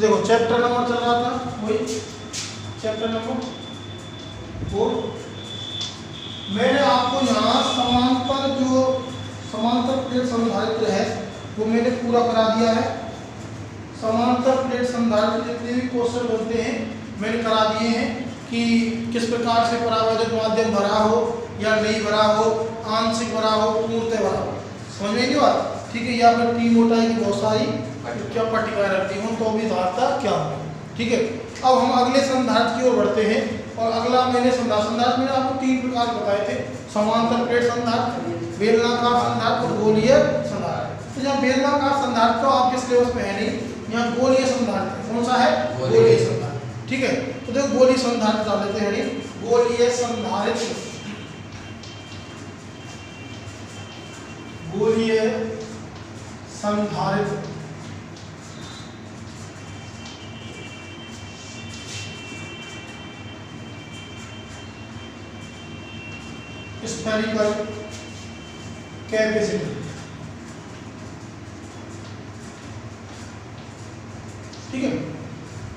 देखो chapter number चल रहा था, वही चैप्टर नंबर 4। मैंने आपको यहाँ समांतर प्लेट संधारित्र है वो मैंने पूरा करा दिया है। समांतर प्लेट संधारित्र जितने भी क्वेश्चन बनते हैं मैंने करा दिए हैं कि किस प्रकार से परावैद्युत माध्यम भरा हो या नहीं भरा हो, आंशिक भरा हो, पूर्णतः भरा हो। समझ में नहीं बात? ठीक है, या फिर टी मोटाई की बहुत सारी क्या पट्टिकाएं रखती हूँ तो भी धारता क्या हो। ठीक है, अब हम अगले संधारित्र की ओर बढ़ते हैं। और अगला मैंने संधारित्र मैंने आपको 3 प्रकार बताए थे, समांतर प्लेट संधारित्र, बेलनाकार संधारित्र और गोलीय संधारित्र। तो यहाँ बेलनाकार संधारित्र तो आपके सिलेबस में है नहीं, यहाँ गोलीय संधारित्र कौन सा है? गोलीय संधारित्र। ठीक है, तो देखो गोलीय संधारित्र डाल लेते हैं। गोलीय संधारित्र, गोलीय संधारित्र स्फेरिकल कैपेसिटर। ठीक है,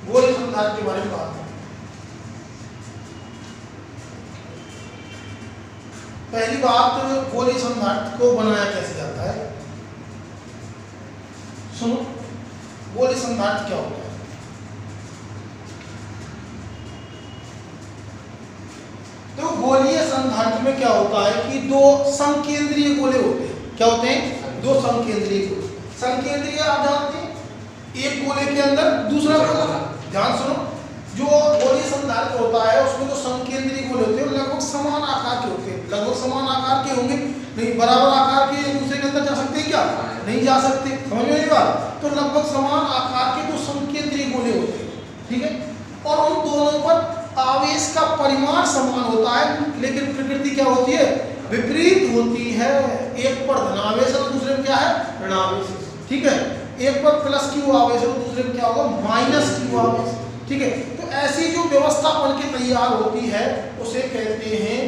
गोलीय संधारित्र के बारे में बात करें। पहली बात, गोलीय संधारित्र को बनाया कैसे जाता है? सुनो, गोलीय संधारित्र क्या होता है? तो गोलीय संधारित्र में क्या होता है कि 2 संकेंद्रीय गोले होते हैं। क्या होते हैं? 2 संकेंद्रीय गोले। संकेंद्रीय आप जानते हैं, एक गोले के अंदर दूसरा गोला। ध्यान सुनो, जो गोलीय संधारित्र होता है उसमें जो संकेंद्रीय गोले होते हैं लगभग समान आकार के होते हैं। लगभग समान आकार के होंगे, नहीं बराबर आकार के एक दूसरे के अंदर जा सकते हैं क्या? नहीं जा सकते। समझ में आई बात? तो लगभग समान आकार के 2 संकेंद्रीय गोले होते हैं। ठीक है, और उन दोनों पर आवेश का परिमाण समान होता है, लेकिन प्रकृति क्या होती है? विपरीत होती है। एक पर धनावेश और दूसरे में क्या है? ऋणावेश। ठीक है, एक पर प्लस क्यू आवेश और दूसरे में क्या होगा? माइनस क्यू आवेश। ठीक है, तो ऐसी जो व्यवस्था बन के तैयार होती है उसे कहते हैं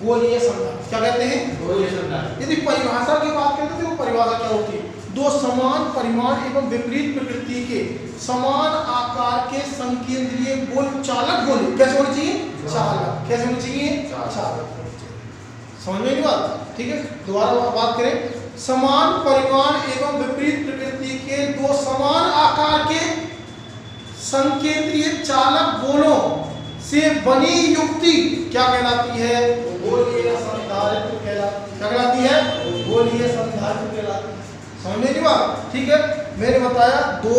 गोलीय संधारित्र। क्या कहते हैं? गोलीय संधारित्र। यदि परिभाषा की बात करते हैं तो परिभाषा क्या होती है? 2 समान परिमाण एवं विपरीत प्रकृति के समान आकार के संकेंद्रीय गोल चालक गोले कैसे होने चाहिए? चालक। कैसे होने चाहिए? चालक। समझ में नहीं बात? ठीक है, दोबारा बात करें। समान परिमाण एवं विपरीत प्रकृति के 2 समान आकार के संकेंद्रीय चालक गोलों से बनी युक्ति क्या कहलाती है? गोलीय संधारित्र कहलाती। क्या कहलाती है? गोलीय संधारित्र कहलाती। समझ में नहीं बात? ठीक है, मैंने बताया 2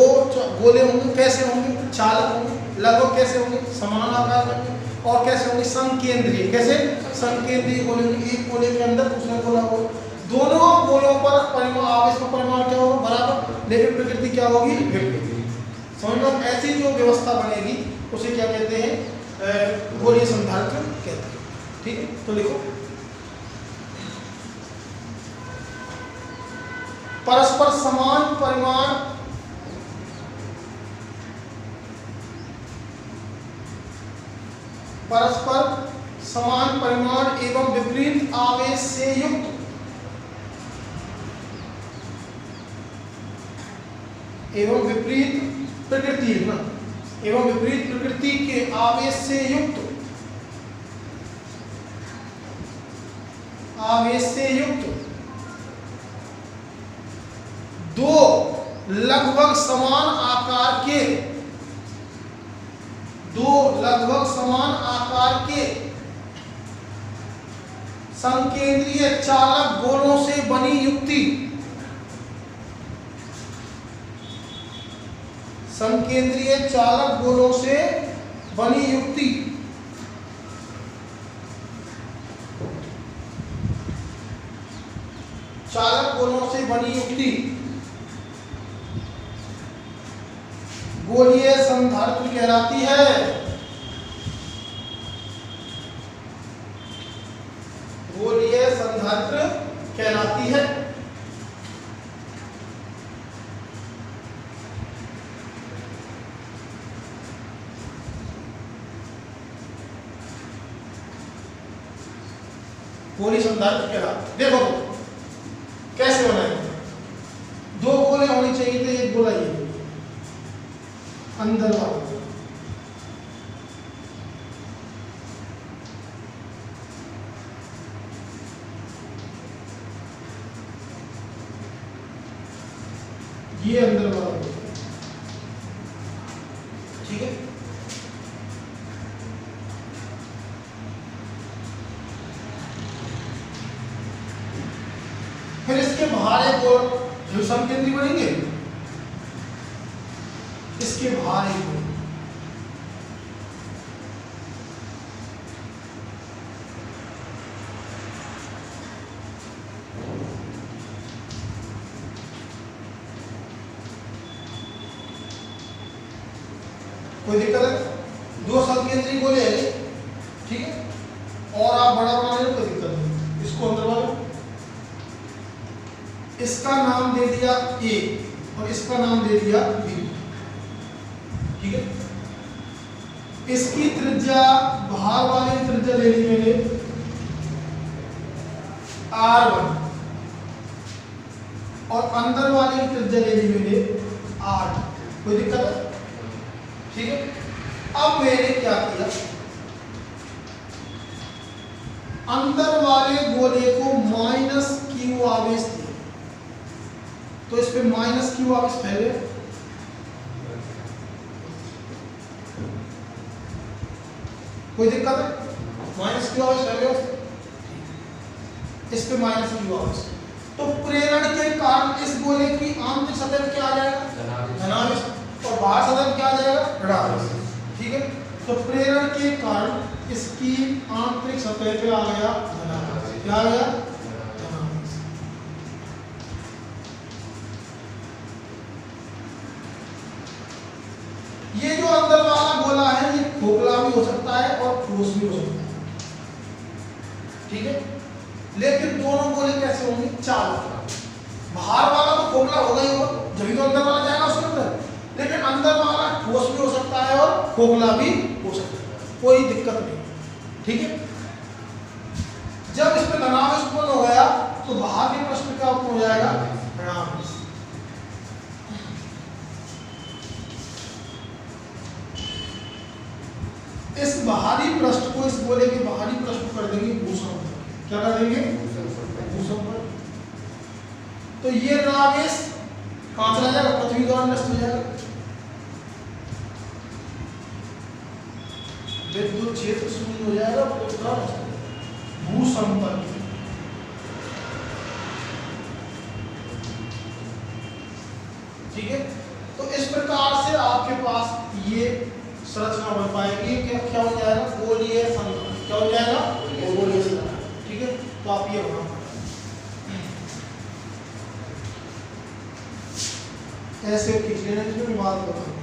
गोले होंगे, कैसे होंगे? चालक होंगे। लगभग कैसे होंगे? समान आकार होंगे। और कैसे होंगे? संकेंद्रीय। कैसे? संकेंद्रीय गोले होंगे, एक गोले के अंदर दूसरा गोला होगा। दोनों गोलों पर परिमाण, आवेश का परिमाण क्या होगा? बराबर, लेकिन प्रकृति क्या होगी? विपरीत। समझ लो, ऐसी जो व्यवस्था बनेगी उसे क्या कहते हैं? गोलीय संधारित्र कहते हैं। ठीक है, तो लिखो परस्पर समान परिमाण एवं विपरीत आवेश से युक्त एवं विपरीत प्रकृति ना एवं विपरीत प्रकृति के आवेश से युक्त 2 लगभग समान आकार के संकेंद्रीय चालक गोलों से बनी युक्ति संकेंद्रीय चालक गोलों से बनी युक्ति चालक गोलों से बनी युक्ति गोलीय संधारित्र कहलाती है। गोलीय संधारित्र कहलाती है। गोलीय संधारित्र कहलाती। देखो कैसे बनाएंगे? 2 गोले होनी चाहिए थे, एक गोला ये। अंदर वाला, ये अंदर वाला गोला, ठीक है। फिर इसके बाहर एक और जो समकेंद्री बनेंगे, इसके बाहर एक और, कोई दिक्कत है? दो समकेंद्री गोले हैं, ठीक है, और आप बड़ा बना ले, कोई दिक्कत नहीं। इसको अंदर वाले, इसका नाम दे दिया ए और इसका नाम दे दिया बी, ठीक है। इसकी त्रिज्या, बाहर वाले की त्रिज्या ले ली मैंने R1 और अंदर वाले की त्रिज्या ले ली मैंने R2, कोई दिक्कत है? ठीक है। अब मैंने क्या किया, अंदर वाले गोले को -q आवेश दिया, तो इस पे -q आवेश पहले, कोई दिक्कत है? -q आवेश पहले, इस पे -q आवेश, तो प्रेरण के कारण इस गोले की आंतरिक सतह क्या आ जाएगा? धनावेश, और बाहर सतह क्या आ जाएगा? ऋणावेश, ठीक है। तो प्रेरण के कारण इसकी आंतरिक सतह पे आ गया धनावेश, क्या आ गया? धनावेश। ये जो अंदर वाला गोला है ये खोखला भी हो सकता है और ठोस भी हो सकता है, ठीक है। लेकिन दोनों गोले कैसे होंगे? चालक। बाहर वाला तो खोखला होगा ही होगा, जब तो अंदर वाला जाएगा उसके अंदर, लेकिन अंदर वाला ठोस भी हो सकता है और खोखला भी हो सकता है, कोई दिक्कत नहीं, ठीक है। जब इस पे धनावेश उत्पन्न हो गया तो बाहर के पृष्ठ पे क्या उत्पन्न हो जाएगा? ऋणावेश। इस बाहरी पृष्ठ को, इस गोले के बाहरी पृष्ठ को कर देंगे भूसंपर्क, क्या कर देंगे? भूसंपर्क। तो ये ऋणावेश कहां चला जाएगा? पृथ्वी द्वारा नष्ट हो जाएगा, विद्युत क्षेत्र शून्य हो जाएगा, भूसंपर्क। ठीक है। तो इस प्रकार से आपके पास ये संरचना बन पाएगी, क्या हो जाएगा? गोलीय संरचना, क्या हो जाएगा? गोलीय संरचना, ठीक है। तो आप ये बना, ऐसे खींच लेना, इसमें बात बताऊंगा।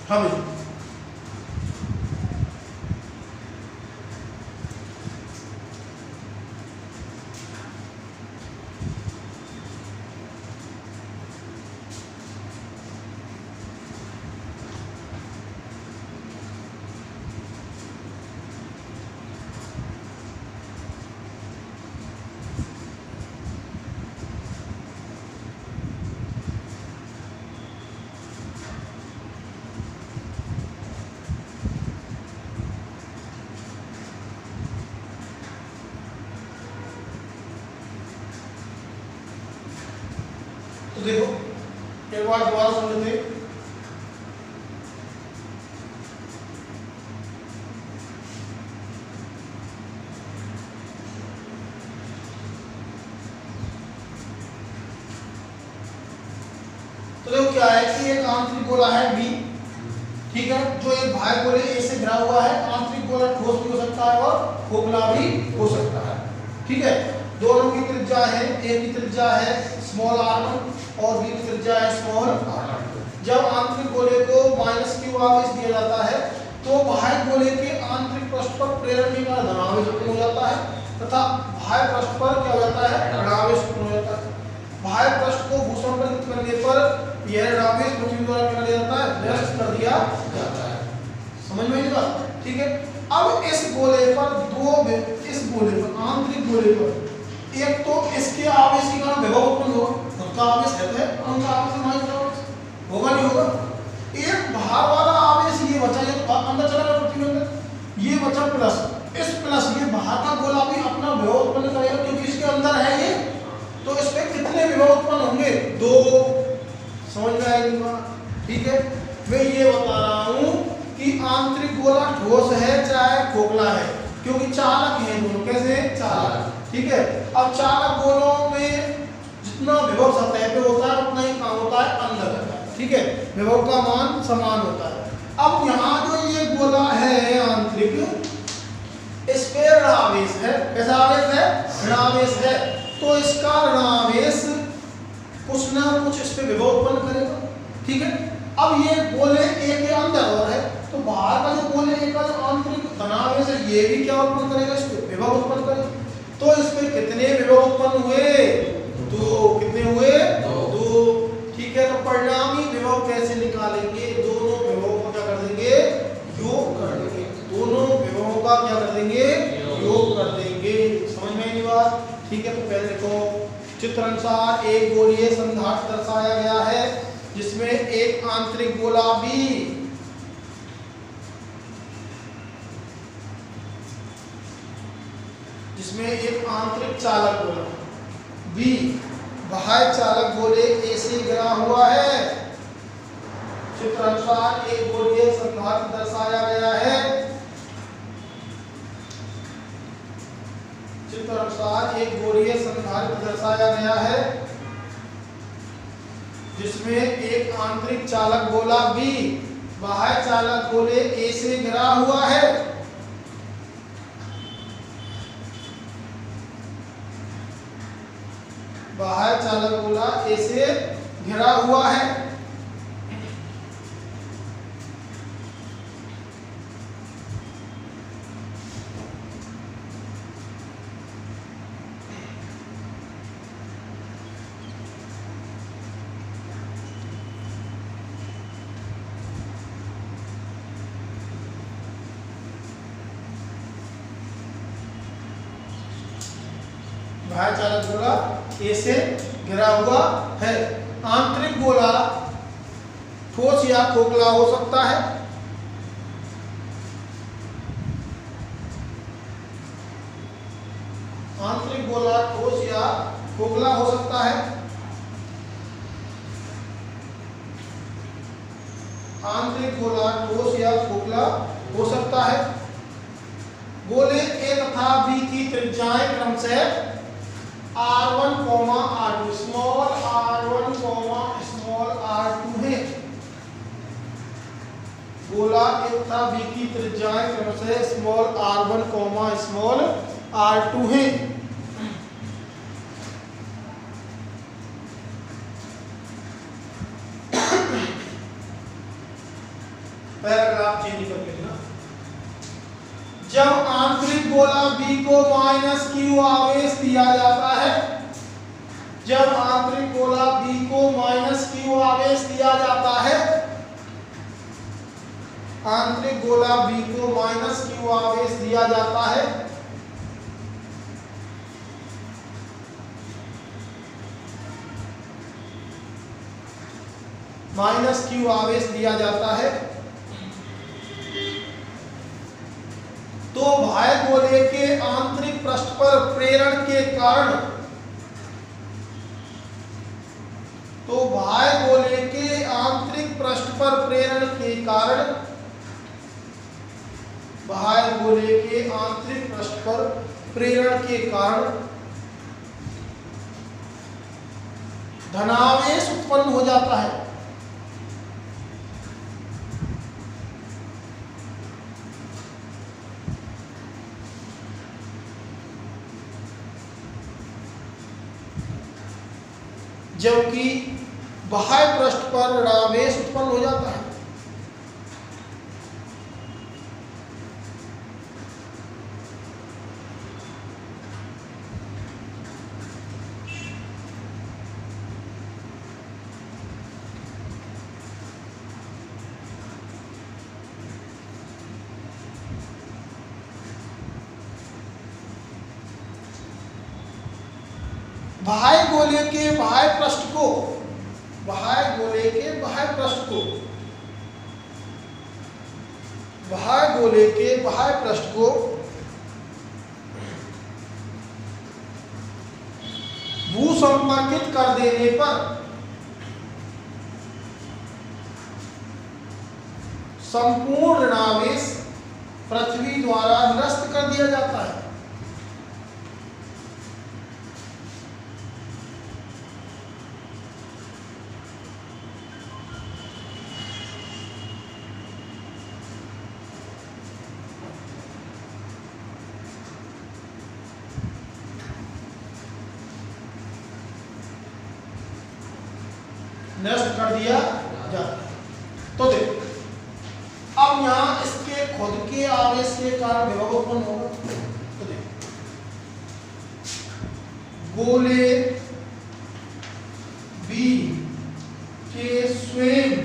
हाँ भाई, एक बार दोबारा सुन लेते हैं। तो देखो क्या है कि एक आंतरिक गोला है बी, ठीक है, जो एक बाह्य गोले ए से घिरा हुआ है। आंतरिक गोला ठोस भी हो सकता है और खोखला भी हो सकता है, ठीक है। दोनों की त्रिज्या है, ए की त्रिज्या है स्मॉल r1 और बी की त्रिज्या है स्मॉल r2। जब आंतरिक गोले को -q आवेश दिया जाता है तो बाह्य गोले के आंतरिक पृष्ठ पर प्रेरण के कारण धनावेश उत्पन्न हो जाता है तथा बाह्य पृष्ठ पर क्या हो जाता है, ऋणावेश उत्पन्न हो जाता है। बाह्य पृष्ठ को भूषण पर करने पर यह ऋणावेश पृथ्वी द्वारा क्या किया जाता है, निरस्त कर दिया जाता है। समझ में आई बात, ठीक है। अब इस गोले पर इस गोले पर आंतरिक गोले पर एक तो इसके आवेश के कारण विभव उत्पन्न होगा, खुद का आवेश रहता है, उनका आवेश नहीं होगा, नहीं होगा। एक बाहर वाला आवेश ये बचा, ये अंदर चला गया पृथ्वी में, ये बचा प्लस, इस प्लस ये बाहर का गोला भी अपना विभव उत्पन्न करेगा क्योंकि इसके अंदर है ये, तो इसमें कितने विभव उत्पन्न होंगे, 2। समझ में आएगी बात, ठीक है। मैं ये बता रहा हूं कि आंतरिक गोला ठोस है चाहे खोखला है, क्योंकि चालक है दोनों, कैसे चालक, ठीक है। अब चालक गोलों में जितना विभव सतह पे होता है उतना ही काम होता है अंदर, ठीक है, विभव का मान समान होता है। अब यहाँ जो ये गोला है आंतरिक, इस पे ऋणावेश है, कैसा आवेश है, ऋणावेश है, तो इसका ऋणावेश कुछ ना कुछ इस पे विभव उत्पन्न करेगा, ठीक है। अब ये गोले ए के अंदर और है, तो बाहर का जो गोले ए का जो आंतरिक धनावेश है ये भी क्या उत्पन्न करेगा, इस पे विभव उत्पन्न करेगा। तो इस पे कितने विभव उत्पन्न हुए, 2। कितने हुए, 2, ठीक है। तो परिणामी विभव कैसे निकालेंगे, दोनों विभवों को क्या कर देंगे, योग कर देंगे, दोनों विभवों का क्या कर देंगे, योग कर देंगे। समझ में आई बात, ठीक है। तो पहले देखो चित्र अनुसार एक गोलीय संधार्थ दर्शाया गया है जिसमें एक आंतरिक गोला बी जिसमें एक आंतरिक चालक गोला बी बाह्य चालक गोले ए से घिरा हुआ है। चित्र अनुसार एक गोलीय संधार्थ दर्शाया गया है, चित्र अनुसार एक गोलीय संधारित्र दर्शाया गया है जिसमें एक आंतरिक चालक गोला बी बाह्य चालक गोले ए से घिरा हुआ है। बाह्य चालक गोला ए से घिरा हुआ है। बाह्य चालक गोला ए से घिरा हुआ है। आंतरिक गोला ठोस या खोखला हो सकता है। आंतरिक गोला ठोस या खोखला हो सकता है। आंतरिक गोला ठोस या खोखला हो सकता है। गोले ए तथा बी की त्रिज्याएं क्रमशः R1, R2, small r1, small r2 है। गोला ए तथा बी की त्रिज्याएं क्रमशः स्मॉल r1, स्मॉल r2 है। पैराग्राफ चेंज करके ना, जब आंतरिक गोला बी को -q आवेश दिया जाता है, जब आंतरिक गोला बी को -q आवेश दिया जाता है, आंतरिक गोला बी को -q आवेश दिया जाता है, -q आवेश दिया जाता है, तो बाह्य गोले के आंतरिक पृष्ठ पर प्रेरण के कारण, तो बाह्य गोले आंतरिक पृष्ठ पर प्रेरण के कारण, बाह्य गोले के आंतरिक पृष्ठ पर प्रेरण के कारण धनावेश उत्पन्न हो जाता है। जबकि बाह्य पृष्ठ पर ऋणावेश उत्पन्न हो जाता है। बाह्य गोले के बाह्य पृष्ठ को, बाह्य गोले के बाह्य पृष्ठ को, बाह्य गोले के बाह्य पृष्ठ को भूसंपर्कित कर देने पर संपूर्ण ऋणावेश पृथ्वी द्वारा निरस्त कर दिया जाता है। नष्ट कर दिया जाता है। तो देखो अब यहाँ इसके खुद के आवेश के कारण विभव उत्पन्न होगा। तो देखो गोले बी के स्वयं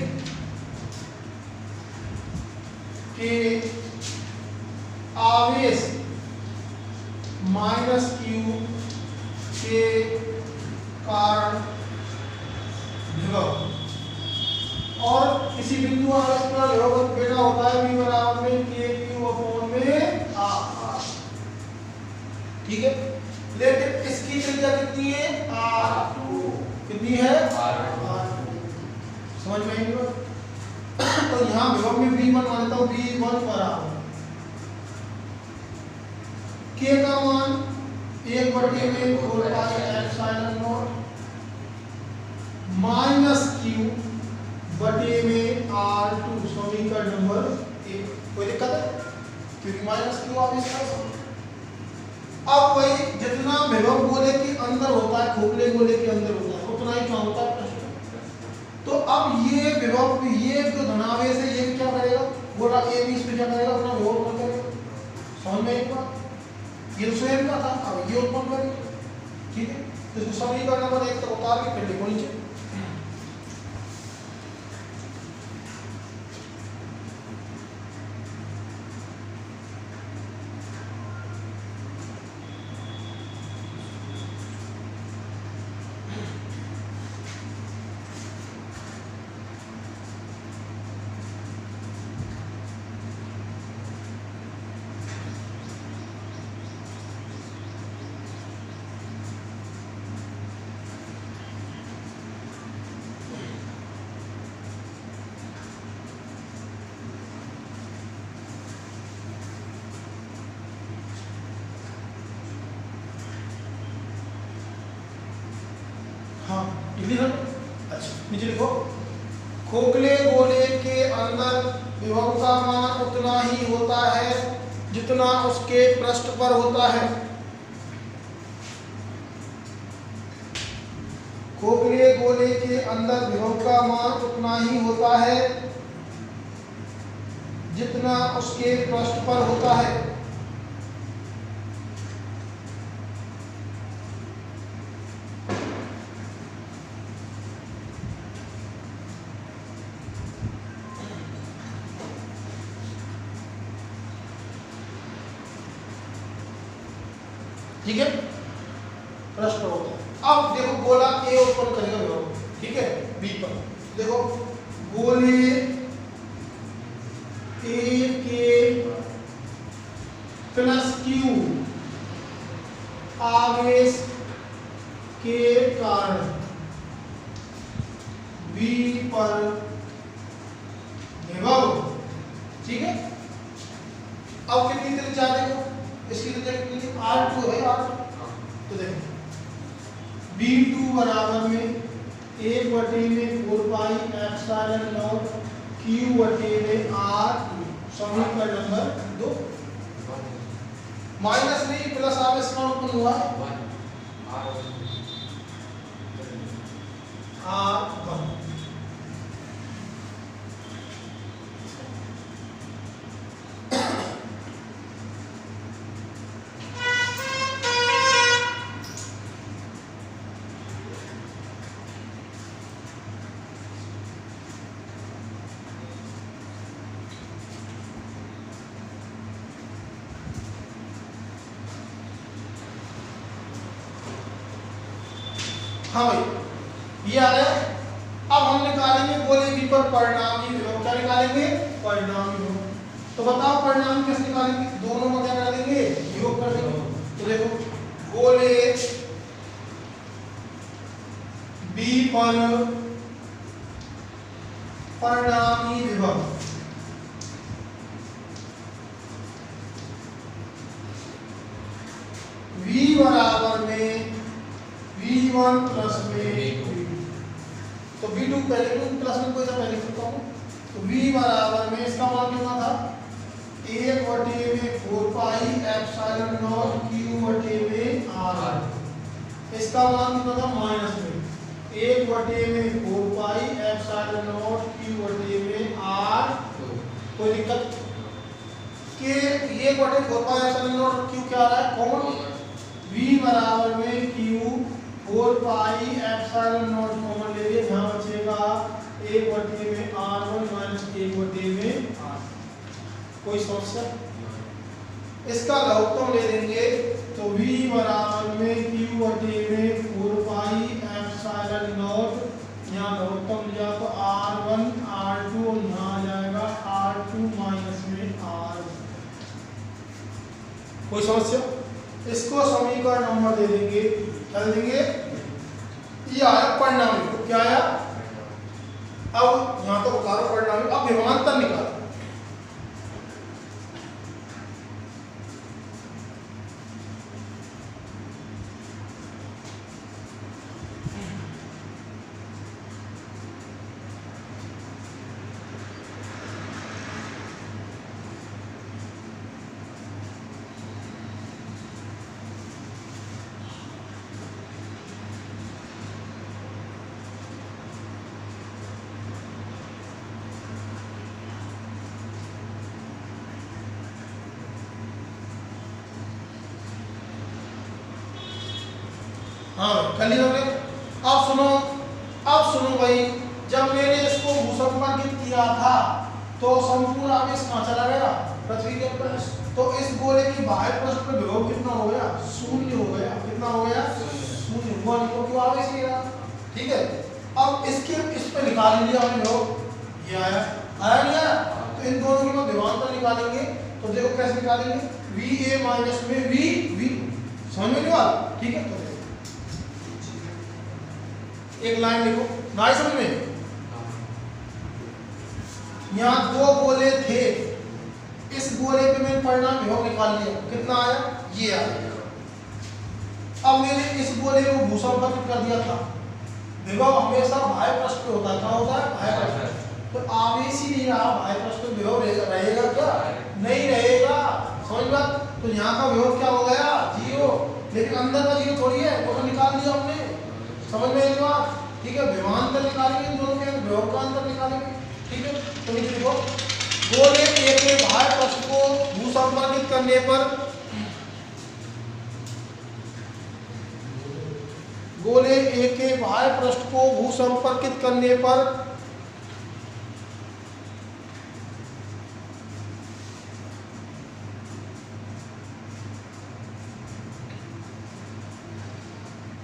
के आवेश माइनस क्यू के कारण विभव, और किसी बिंदु आवेश का विभव बेटा होता है v बराबर में k q अपॉन में r। ठीक है, लेकिन इसकी त्रिज्या कितनी है r2, कितनी है r2। समझ में आई बात? तो यहाँ विभव में v1 मानता हूँ, v1 बराबर k का मान 1/4 pi epsilon not minus Q बटे में R2, समीकरण नंबर 1। कोई दिक्कत है? क्योंकि माइनस क्यू आवेश का। अब वही जितना विभव गोले के अंदर होता है, खोखले गोले के अंदर होता है, उतना ही क्या होता है प्रश्न। तो अब ये विभव, ये जो धनावेश है, ये क्या करेगा, गोला ए बी इस पे क्या करेगा, अपना विभव उत्पन्न करेगा। समझ में एक बात? ये स्वयं का था, अब ये उत्पन्न करेगा। ठीक है, तो इसको समीकरण नंबर 1 तक उतार के फिर लिखो नीचे। अच्छा नीचे लिखो, खोखले गोले के अंदर विभव का मान उतना ही होता है जितना उसके पृष्ठ पर होता है। खोखले गोले के अंदर विभव का मान उतना ही होता है जितना उसके पृष्ठ पर होता है। ठीक है, प्रश्न होता है। अब देखो गोला ए उत्पन्न करेगा विभव, ठीक है, बी पर। देखो गोले ए के प्लस क्यू आवेश के कारण V पर विभव, ठीक है। अब कितनी त्रिज्या देखो, इसकी त्रिज्या कितनी है, R2 है R, तो देखो V2 बराबर में 1/4 पाई एप्सिलॉन नॉट Q बटे में R, समीकरण नंबर 2। माइनस नहीं प्लस आप इसका उत्पन्न हुआ है R1। हाँ भाई, ये आ गया। अब हम निकालेंगे गोले V पर परिणामी विभव। क्या निकालेंगे, परिणामी विभव। तो बताओ परिणाम कैसे निकालेंगे, दोनों में क्या कर देंगे, योग कर देंगे। तो देखो गोले V पर परिणामी विभव V बराबर में V1 प्लस में V2। तो V2 पहले प्लस में कोई सा पहले लिखता हूँ। तो V बराबर में इसका मान कितना था, 1/4 पाई एप्सिलॉन नॉट Q बटे में R। इसका मान कितना था, माइनस में 1/4 पाई एप्सिलॉन नॉट Q बटे में R। कोई दिक्कत के 1/4 पाई एप्सिलॉन नॉट Q क्या आ रहा है, कॉमन। V बराबर में Q 4 pi epsilon not common ले लिए, यहाँ बचेगा 1/में R1 माइनस 1/में R। कोई समस्या, इसका लघुत्तम ले लेंगे तो V बराबर में Q में 4 पाई एप्सिलॉन नॉट, यहाँ लघुत्तम लिया तो R1 R2 और यहाँ आ जाएगा R2 माइनस में R1। कोई समस्या, इसको समीकरण नंबर दे देंगे, क्या दे देंगे, ये आया परिणामी। तो क्या आया, अब यहां तो उतारो परिणामी, अब विभवांतर निकालो। हाँ कल ही। अब सुनो भाई, जब मैंने इसको भूसंपर्कित किया था तो संपूर्ण आवेश कहाँ चला गया, पृथ्वी के ऊपर। तो इस गोले की बाह्य पृष्ठ पर विभव कितना हो गया, 0 हो गया। कितना हो गया, 0 हुआ, क्योंकि आवेश नहीं रहा। ठीक है, अब इसके इस पे निकाल लिया हमने विभव, ये आया नहीं आया। तो इन दोनों की विभवांतर निकालेंगे। तो देखो कैसे निकालेंगे, VA माइनस में V समझ में नहीं आया, ठीक है। तो एक लाइन लिखो, ना समझ में। यहाँ 2 गोले थे, इस गोले पे मैंने परिणाम विभव निकाल लिया, कितना आया, ये आया। अब मैंने इस गोले को भूसंपर्कित कर दिया था। विभव हमेशा बाह्य पृष्ठ पे होता है, क्या होता है, बाह्य पृष्ठ। तो आवेश ही नहीं रहा, बाह्य पृष्ठ पे विभव रहेगा क्या, नहीं रहेगा। समझ बात। तो यहाँ का विभव क्या हो गया, 0। लेकिन अंदर का 0 थोड़ी है, वो तो निकाल दिया हमने। समझ में एक बात, ठीक है। विभवांतर निकालेंगे, इन दोनों के विभव का अंतर निकालेंगे, ठीक है। तो नीचे देखो, गोले A के बाह्य पृष्ठ को भूसंपर्कित करने पर, गोले A के बाह्य पृष्ठ को भूसंपर्कित करने पर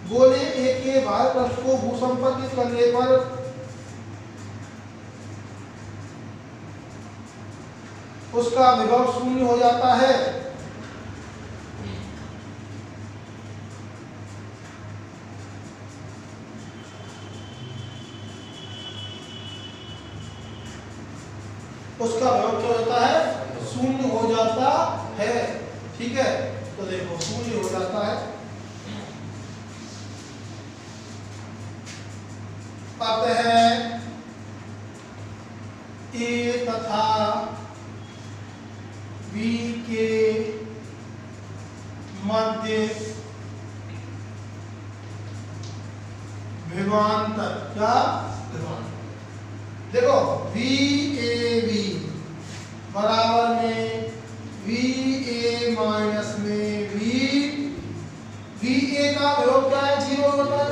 गोले A के बाह्य पृष्ठ को भूसंपर्कित करने पर उसका विभव 0 हो जाता है। उसका विभव क्या होता है, शून्य हो जाता है। ठीक है, तो देखो शून्य हो जाता है। अतः ए तथा बी के मध्य विभवांतर, क्या विभवांतर, देखो वी ए बी बराबर में वी ए माइनस में वी ए का विभव क्या है, 0 होता है।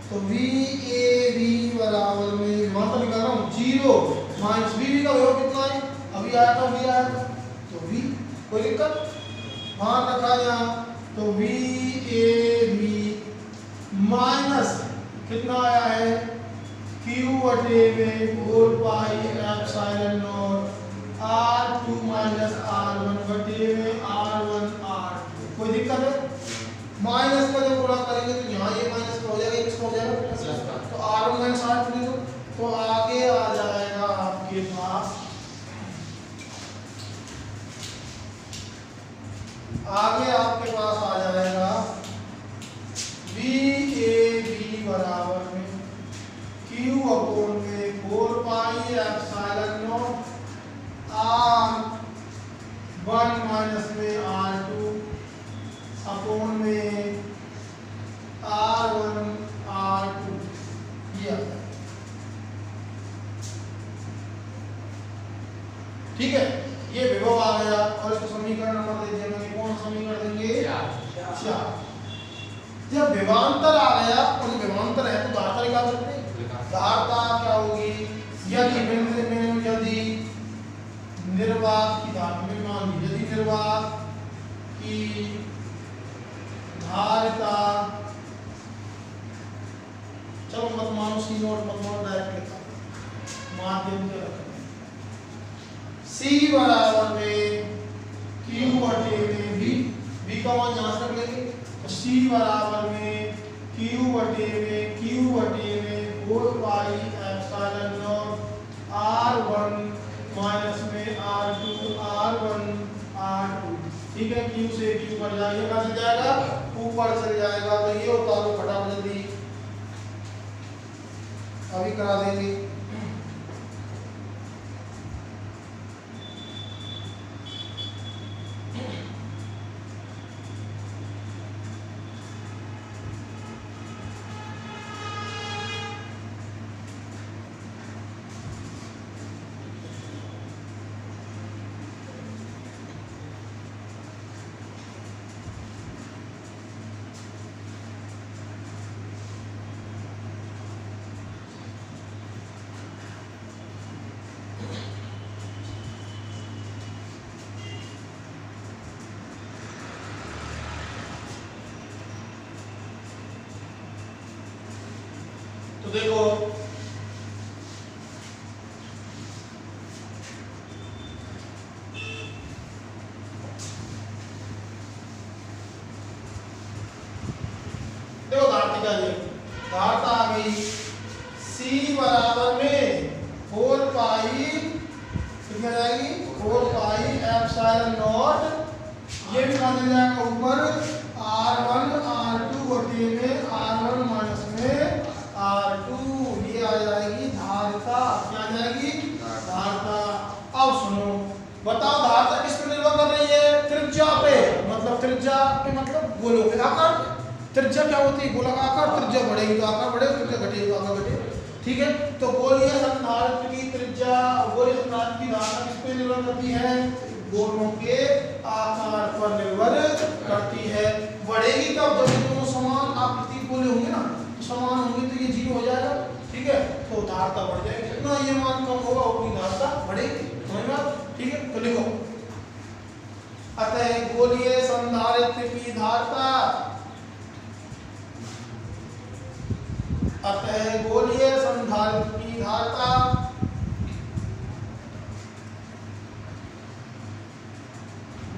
तो वी ए बी बराबर में विभवांतर निकाल रहा हूँ 0 माइनस वी का विभव कितना है, अभी आया था वी आया था, तो वी कोई दिक्कत मान रखा यहाँ। तो वी ए बी माइनस कितना आया है, क्यू बटे में 4 pi epsilon not R2 minus R1 बटे में R1 R2। कोई दिक्कत है, माइनस का जब गुणा करेंगे तो यहाँ ये माइनस का हो जाएगा, किसका हो जाएगा प्लस का, तो R1 माइनस R2 ले लो, तो आगे आ जाएगा आपके पास, आगे आपके पास आ जाएगा वी ए बी बराबर में क्यू अपॉन में 4 pi epsilon not R1 minus में R2 अपॉन में R1 R2, ये ठीक है, ये विभव आ गया। और इसको समीकरण नंबर दे दिया, कौन सा समीकरण देंगे, 4। जब विभवांतर आ गया, और विभवांतर है तो धारता निकाल सकते हैं। धारता क्या होगी, यदि निर्वात की धारता में मान ली, यदि निर्वात की धारता, चलो मत मानो सी नोट मत मानो, डायरेक्ट लिखा माध्यम से रखते हैं, सी बराबर में क्यू बटे में बी का मान यहाँ से रख लेंगे, सी बराबर में क्यू बटे में 4 pi epsilon not R1 minus में R2 R1 R2। ठीक है, क्यू से क्यू पर जाइए, कहाँ चल जाएगा, ऊपर चल जाएगा। तो ये उतारो फटाफट जल्दी, अभी करा देंगे। तो देखो धारता धारता आ गई, C बराबर में 4 पाई कितनी आ जाएगी, 4 पाई एप्सिलॉन नॉट, ये भी मान जाएगा ऊपर R1 R2 बटे में R1 माइनस में R2, ये आ जाएगी धारता। क्या आ जाएगी, धारता। अब सुनो, बताओ धारता किस पर निर्भर कर रही है, त्रिज्या पे, मतलब त्रिज्या पे मतलब गोलों के आकार। त्रिज्या क्या होती है, गोला का आकार, त्रिज्या बढ़ेगी तो आकार बढ़ेगा, त्रिज्या घटेगी तो आकार घटेगा। ठीक है, तो गोलीय संधारित्र की त्रिज्या, गोलीय संधारित्र की धारता किस पे निर्भर करती है, गोलों के आकार पर निर्भर करती है। बढ़ेगी कब, जब ये दोनों समान आकृति गोले होंगे ना, समान होंगे तो ये 0 हो जाएगा। ठीक है, तो धारता बढ़ जाएगी, जितना ये मान कम होगा उतनी धारता बढ़ेगी। समझ में आया? ठीक है, तो लिखो, अतः गोलीय संधारित्र की धारता, अतः गोलीय संधारित्र की धारता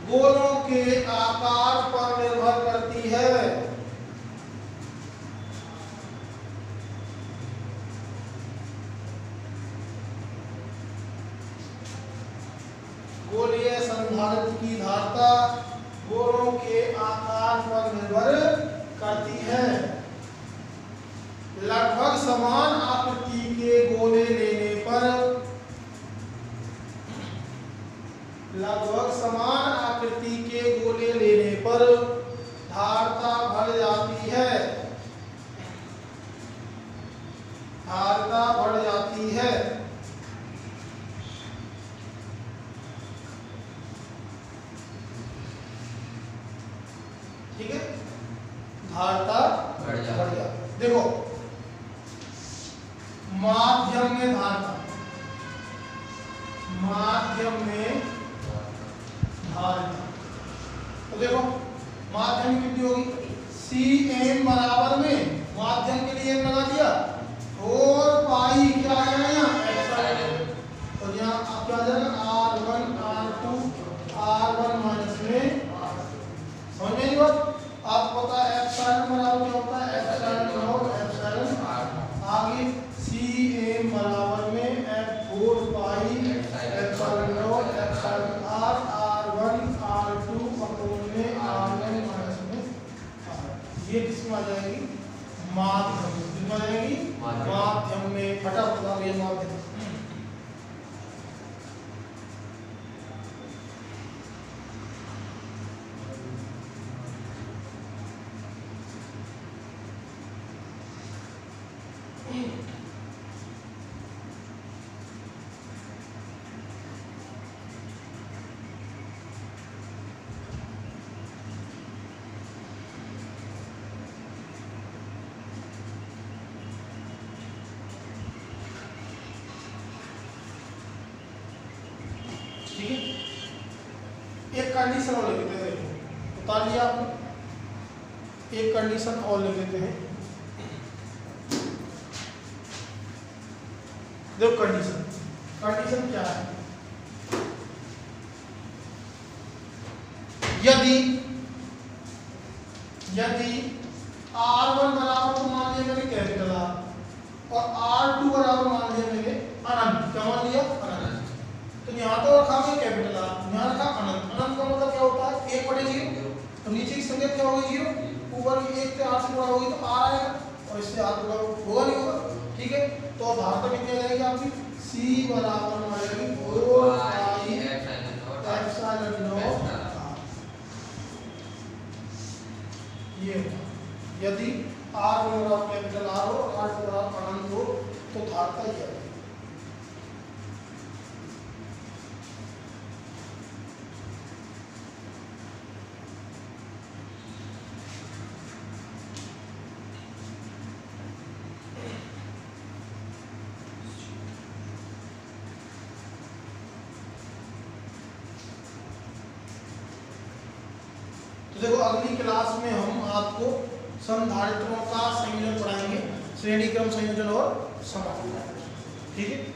गोलों के आकार पर निर्भर करती है। संधारित्र की धारता गोलों के आकार पर निर्भर करती है। लगभग समान आकृति के गोले लेने पर धारता बढ़ जाती है। ठीक है, धारता बढ़ जाती। देखो माध्यम में धारता, तो देखो माध्यम कितनी होगी, Cm बराबर में माध्यम के लिए लगा दिया 4 पाई क्या आया यहाँ एप्सिलॉन, तो यहाँ आप क्या आ जाएगा R1 R2 R1 माइनस में, समझ में नहीं बात। आपको पता है एप्सिलॉन बराबर क्या होता है, एप्सिलॉन नॉट एप्सिलॉन आगे Cm बराबर में F4 pi epsilon not epsilon R R1 R2 upon में R1 माइनस में R। ये किसमें आ जाएगी, माध्यम, किसमें आ जाएगी, माध्यम में। फटाफट ये माध्यम एक कंडीशन और लिख देते हैं, बता लिया आपने। एक कंडीशन और लिख देते हैं, देखो कंडीशन क्या है, यदि R1 बराबर तो मान लिया मैंने कैपिटल R और R2 बराबर मान लिया मैंने अनंत, क्या मान लिया अनंत, तो यहाँ तो रखा मैं कैपिटल R, यहाँ रखा अनंत। अनंत का मतलब क्या होता है 1/0, तो नीचे की संख्या क्या होगी 0, ऊपर की 1 से R से गुणा होगी तो R आएगा और इससे R गुणा होगा नहीं होगा। ठीक है, तो धारता कितनी आ जाएगी आपकी, C बराबर आ जाएगी 4 पाई एप्सिलॉन नॉट R। ये यदि R बराबर कैपिटल R हो और R बराबर अनंत हो तो धारता ये आएगी। देखो अगली क्लास में हम आपको संधारित्रों का संयोजन पढ़ाएंगे, श्रेणी क्रम संयोजन और समाकलन। ठीक है।